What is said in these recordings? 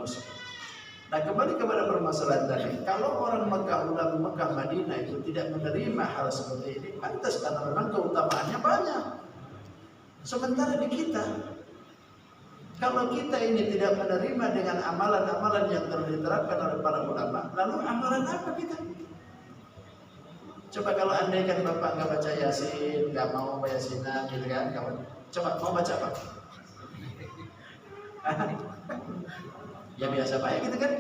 bagus. Nah, kembali kepada permasalahan tadi, kalau orang Mekah, ulama Mekah, Madinah itu tidak menerima hal seperti ini, pantas karena memang keutamaannya banyak. Sementara di kita, kalau kita ini tidak menerima dengan amalan-amalan yang telah diterapkan oleh para ulama, lalu amalan apa kita? Coba kalau andai kan Bapak nggak baca Yasin, nggak mau baca Yasinan, gitu kan? Coba mau baca apa? Ya biasa baik gitu kan.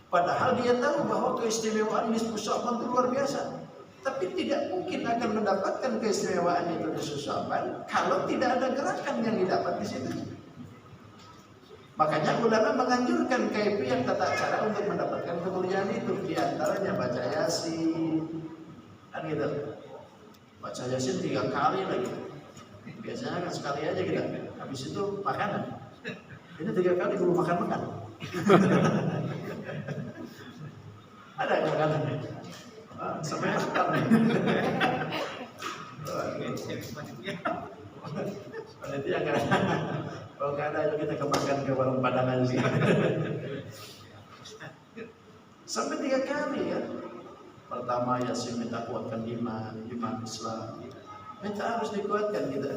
Padahal dia tahu bahwa keistimewaan nisfu Sya'ban itu luar biasa. Tapi tidak mungkin akan mendapatkan keistimewaan itu nisfu Sya'ban kalau tidak ada gerakan yang didapat di situ. Makanya ulama menganjurkan kaifiat tata cara untuk mendapatkan kemuliaan itu. Di antaranya baca Yasin. Kan gitu. Baca Yasin 3 kali lagi. Biasanya kan sekali aja kita. Habis itu makanan. Ini 3 kali belum makan-makan. Ada yang makan sampai makan. Panitia nggak ada. Kalau nggak ada, ayo kita kemakan ke warung Padang sih. Sampai 3 kali ya. Pertama Yasin minta kuatkan iman Islam. Minta harus dikuatkan kita.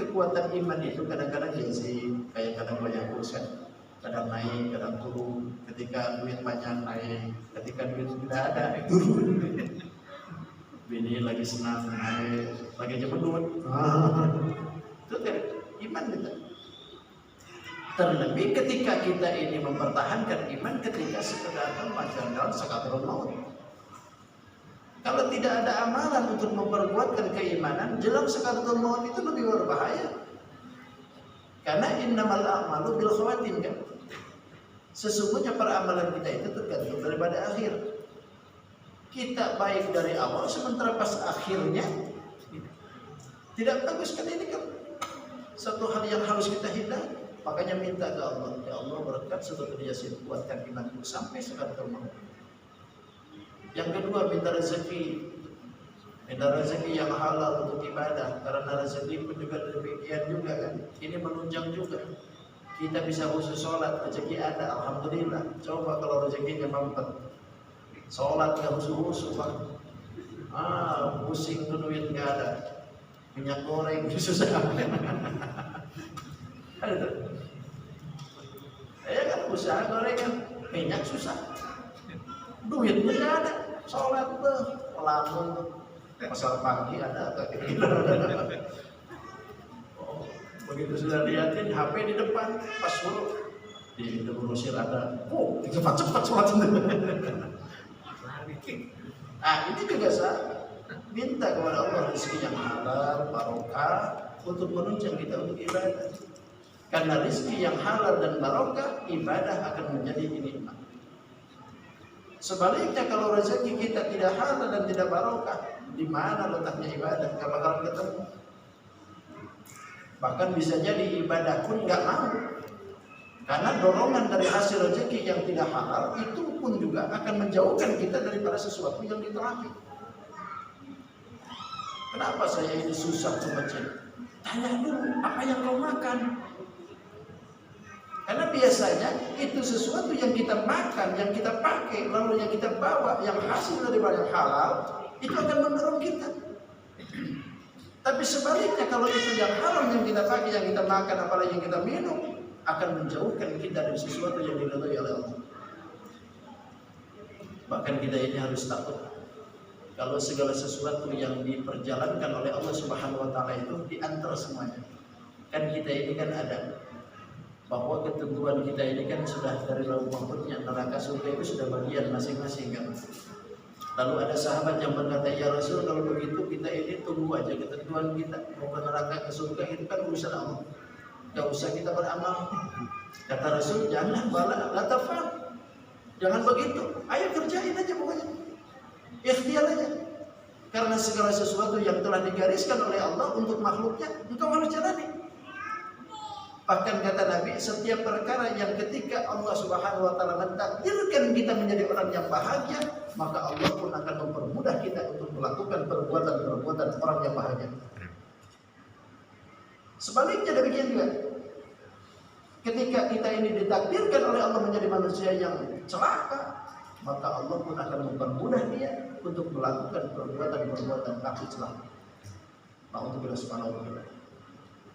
Kekuatan iman itu kadang-kadang Yasin, kayak kadang banyak urusan. Kadang naik, kadang turun. Ketika duit banyak naik, ketika duit tidak ada turun. Bini lagi senang naik, lagi jemput. Itu kan iman kita. Terlebih ketika kita ini mempertahankan iman ketika sekedar macam dalam sakatul maut. Kalau tidak ada amalan untuk memperkuatkan keimanan, jelang sakatul maut itu lebih berbahaya. Karena innamal a'malu bil khawatim kan. Sesungguhnya peramalan kita itu tergantung daripada akhir. Kita baik dari awal, sementara pas akhirnya tidak bagus kan, ini kan satu hal yang harus kita hindari. Makanya minta ke Allah, ya Allah berkat setelah Yasin, kuatkan imanku sampai sakatul maut. Yang kedua, minta rezeki. Minta rezeki yang halal untuk ibadah, karena rezeki pun juga demikian juga kan. Ini menunjang juga. Kita bisa khusus sholat, rezeki ada, alhamdulillah. Coba kalau rezekinya mampet, sholat nggak khusus Pak. Pusing tuh duit nggak ada, minyak goreng susah. Ada. Ya kan usaha gorengan, minyak susah, duitnya nggak ada, sholat tuh melamun tuh. Pasal pagi ada atau begitu sudah liatin HP di depan, pas suruh di Indonesia ada, cepat sholat. Ini juga sama. Minta kepada Allah rezeki yang halal, barokah untuk menunjang kita untuk ibadah. Karena rezeki yang halal dan barokah, ibadah akan menjadi nikmat. Sebaliknya kalau rezeki kita tidak halal dan tidak barokah, di mana letaknya ibadah? Gak bakalan ketemu. Bahkan bisa jadi ibadah pun gak mau. Karena dorongan dari hasil rezeki yang tidak halal itu pun juga akan menjauhkan kita daripada sesuatu yang diterapi. Kenapa saya ini susah ke masjid? Tanya dulu, apa yang kau makan? Karena biasanya itu sesuatu yang kita makan, yang kita pakai, lalu yang kita bawa, yang hasil daripada yang halal, itu akan mendorong kita. Tapi sebaliknya kalau itu yang haram yang kita pakai, yang kita makan, apalagi yang kita minum, akan menjauhkan kita dari sesuatu yang diridhai oleh Allah. Bahkan kita ini harus takut kalau segala sesuatu yang diperjalankan oleh Allah Subhanahu wa taala itu diantar semuanya. Kan kita ini kan ada bahwa ketentuan kita ini kan sudah dari lauh mahfuznya, neraka surga itu sudah bagian masing-masing kan. Lalu ada sahabat yang berkata, ya Rasul, kalau begitu kita ini tunggu aja ketentuan kita, mau ke neraka ke surga itu kan urusan Allah, gak usah kita beramal. Kata Rasul, jangan latafal, jangan begitu, ayo kerjain aja pokoknya, ikhtiar aja. Karena segala sesuatu yang telah digariskan oleh Allah untuk makhluknya, engkau harus jalani. Bahkan kata Nabi, setiap perkara yang ketika Allah Subhanahu wa taala mentakdirkan kita menjadi orang yang bahagia, maka Allah pun akan mempermudah kita untuk melakukan perbuatan-perbuatan orang yang bahagia. Sebaliknya demikian juga. Ketika kita ini ditakdirkan oleh Allah menjadi manusia yang celaka, maka Allah pun akan mempermudah dia untuk melakukan perbuatan-perbuatan kafir celaka. Alhamdulillah subhanahu wa ta'ala.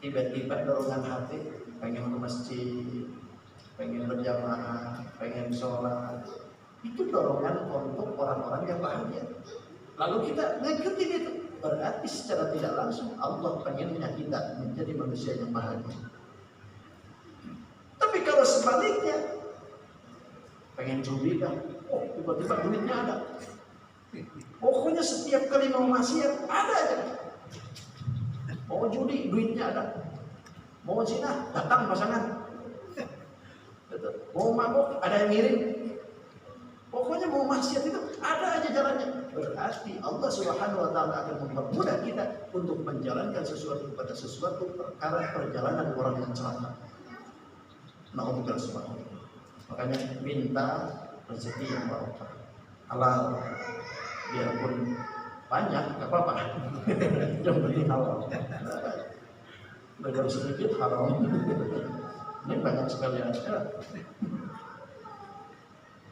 Tiba-tiba dorongan hati pengen ke masjid, pengen berjamaah, pengen sholat, itu dorongan untuk orang-orang yang bahagia. Lalu kita ngikutin itu, berarti secara tidak langsung Allah pengennya kita menjadi manusia yang bahagia. Tapi kalau sebaliknya, pengen judi kan, oh tiba-tiba duitnya ada. Pokoknya setiap kali mau maksiat ada aja. Mau judi duitnya ada. Mau zina datang pasangan. Mau mabuk ada yang ngirim. Pokoknya mau maksiat itu ada aja jalannya. Berarti Allah Subhanahu wa ta'ala akan mempermudah kita untuk menjalankan sesuatu pada sesuatu perkara perjalanan orang yang celaka. Na'udzubillah subhanahu wa ta'ala. Makanya minta rezeki yang barokah, halal, biarpun banyak nggak apa-apa, yang penting halal. Belajar sedikit halal, ini banyak sekali aja.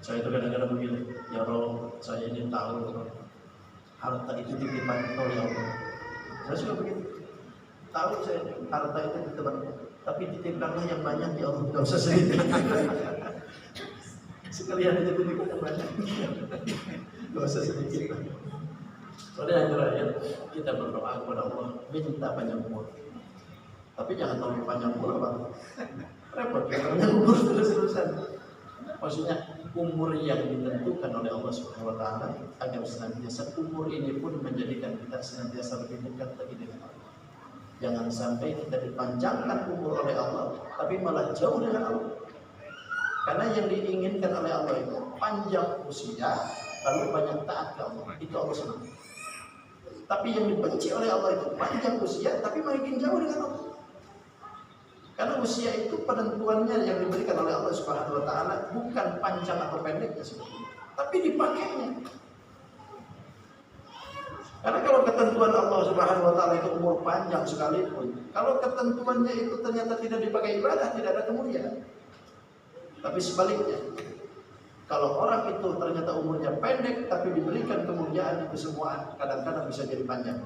Saya itu kadang-kadang begini, ya Roh, saya ini tahu harta itu titipan Engkau ya Allah. Saya suka begitu, tahu saya harta itu titipan, tapi titipkanlah yang banyak ya Allah, nggak usah sedikit. Sekalian aja titipkan yang banyak, nggak usah sedikit. Soalnya yang terakhir kita berdoa kepada Allah minta panjang umur, tapi jangan terlalu panjang umur Pak, repot ya panjang umur terus-terusan. Maksudnya umur yang ditentukan oleh Allah Subhanahu wa ta'ala agar senantiasa umur ini pun menjadikan kita senantiasa lebih dekat lagi dengan Allah. Jangan sampai kita dipanjangkan umur oleh Allah tapi malah jauh dengan Allah. Karena yang diinginkan oleh Allah itu panjang usia lalu banyak taat ke Allah, itu Allah senang. Tapi yang dibenci oleh Allah itu panjang usia tapi makin jauh dengan Allah. Karena usia itu penentuannya yang diberikan oleh Allah Subhanahu wa ta'ala bukan panjang atau pendeknya sebetulnya, tapi dipakainya. Karena kalau ketentuan Allah Subhanahu wa ta'ala itu umur panjang sekalipun, kalau ketentuannya itu ternyata tidak dipakai ibadah, tidak ada kemuliaan. Tapi sebaliknya, kalau orang itu ternyata umurnya pendek tapi diberikan kemuliaan, itu semua kadang-kadang bisa jadi panjang.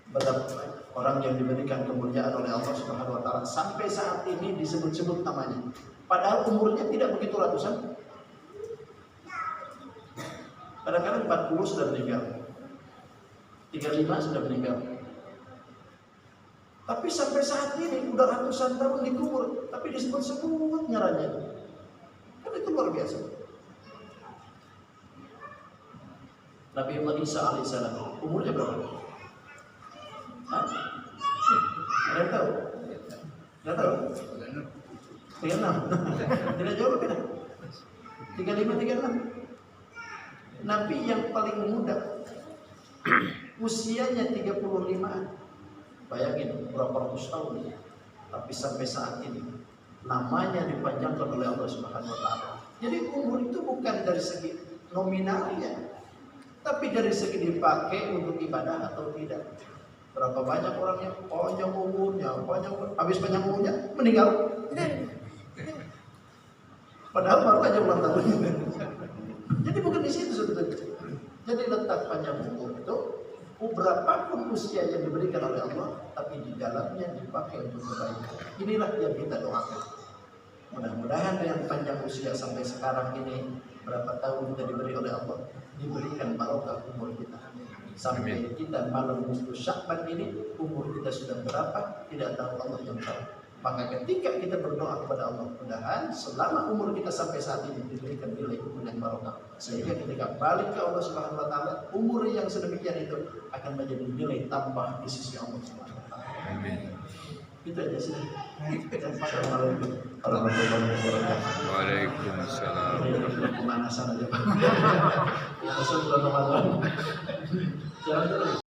Benar, orang yang diberikan kemuliaan oleh Allah Subhanahu wa ta'ala sampai saat ini disebut-sebut namanya, padahal umurnya tidak begitu ratusan. Kadang-kadang 40 sudah meninggal, 35 sudah meninggal, tapi sampai saat ini udah ratusan tahun dikubur, tapi disebut-sebut nyaranya itu. Kan itu luar biasa. Nabi Isa alaihissalam umurnya berapa? Ada yang tahu? Tidak tahu? 36. Tidak jauh beda. 35, 36. Nabi yang paling muda usianya 35. Bayangin berapa ratus tahun. Tapi sampai saat ini namanya dipanjangkan oleh Allah Subhanahu wa ta'ala. Jadi umur itu bukan dari segi nominalnya, tapi dari segi dipakai untuk ibadah atau tidak. Berapa banyak orang yang panjang umurnya, habis panjang umurnya meninggal. Padahal baru aja ulang tahunnya. Jadi bukan di situ sebetulnya. Jadi letak panjang umur itu berapapun usia yang diberikan oleh Allah, tapi di dalamnya dipakai untuk kebaikan. Inilah yang kita doakan. Mudah-mudahan dengan panjang usia sampai sekarang ini, berapa tahun kita diberi oleh Allah, diberikan barokah umur kita. Sampai kita malam nisfu Sya'ban ini umur kita sudah berapa tidak tahu, Allah yang tahu. Maka ketika kita berdoa kepada Allah, mudah-mudahan selama umur kita sampai saat ini diberikan nilai umur yang barokah, sehingga ketika balik ke Allah Subhanahu wa ta'ala, umur yang sedemikian itu akan menjadi nilai tambah di sisi Allah Subhanahu wa ta'ala. Amin. Itu aja sih. Assalamualaikum warahmatullahi wabarakatuh. Waalaikumsalam. Pemanasan aja Pak. Masuk bulan Ramadan. Jalan-jalan.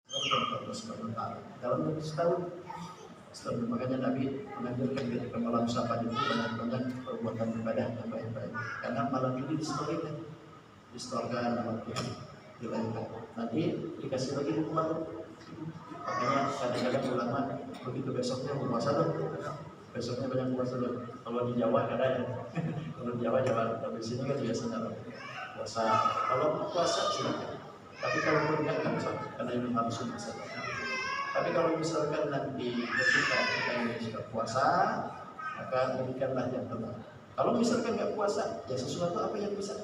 Dalam setahun. Makanya Nabi menganjurkan ketika malam Syaban itu banyak-banyak perbuatan ibadah yang baik-baik. Karena malam ini distorkan nama Tuhan, dilahirkan. Nanti dikasih lagi hukuman. Makanya kadang-kadang ulama begitu besoknya berpuasa tuh, besoknya banyak puasa dulu. Kalau di Jawa ada ya. Kalau di Jawa, tapi di sini kan biasanya puasa. Kalau puasa silakan. Tapi kalau enggak kan karena ini harus puasa. Tapi kalau misalkan nanti ketika kita ini sudah puasa, maka berikanlah yang tenang. Kalau misalkan nggak puasa, ya sesuatu apa yang bisa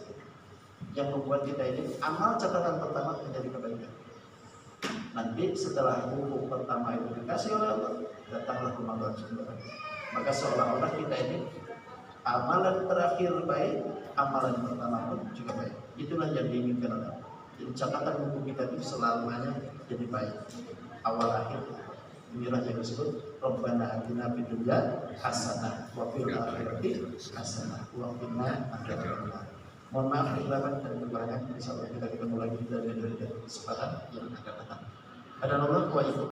yang membuat kita ini amal catatan pertama menjadi kebaikan. Nanti setelah hukum pertama itu dikasih oleh Allah, datanglah Ramadan sebentar. Maka seolah-olah kita ini amalan terakhir baik, amalan pertama pun juga baik. Itulah yang diinginkan Allah. Jadi catatan hukum kita itu selamanya jadi baik. Awal akhir. Inilah yang disebut Rabbana atina fid dunya hasanah wa fil akhirati hasanah wa qina adzabannar. Mohon maaf kehilangan dan kekurangan. Insyaallah kita ketemu lagi dari kesempatan yang akan datang. Ada Allah wa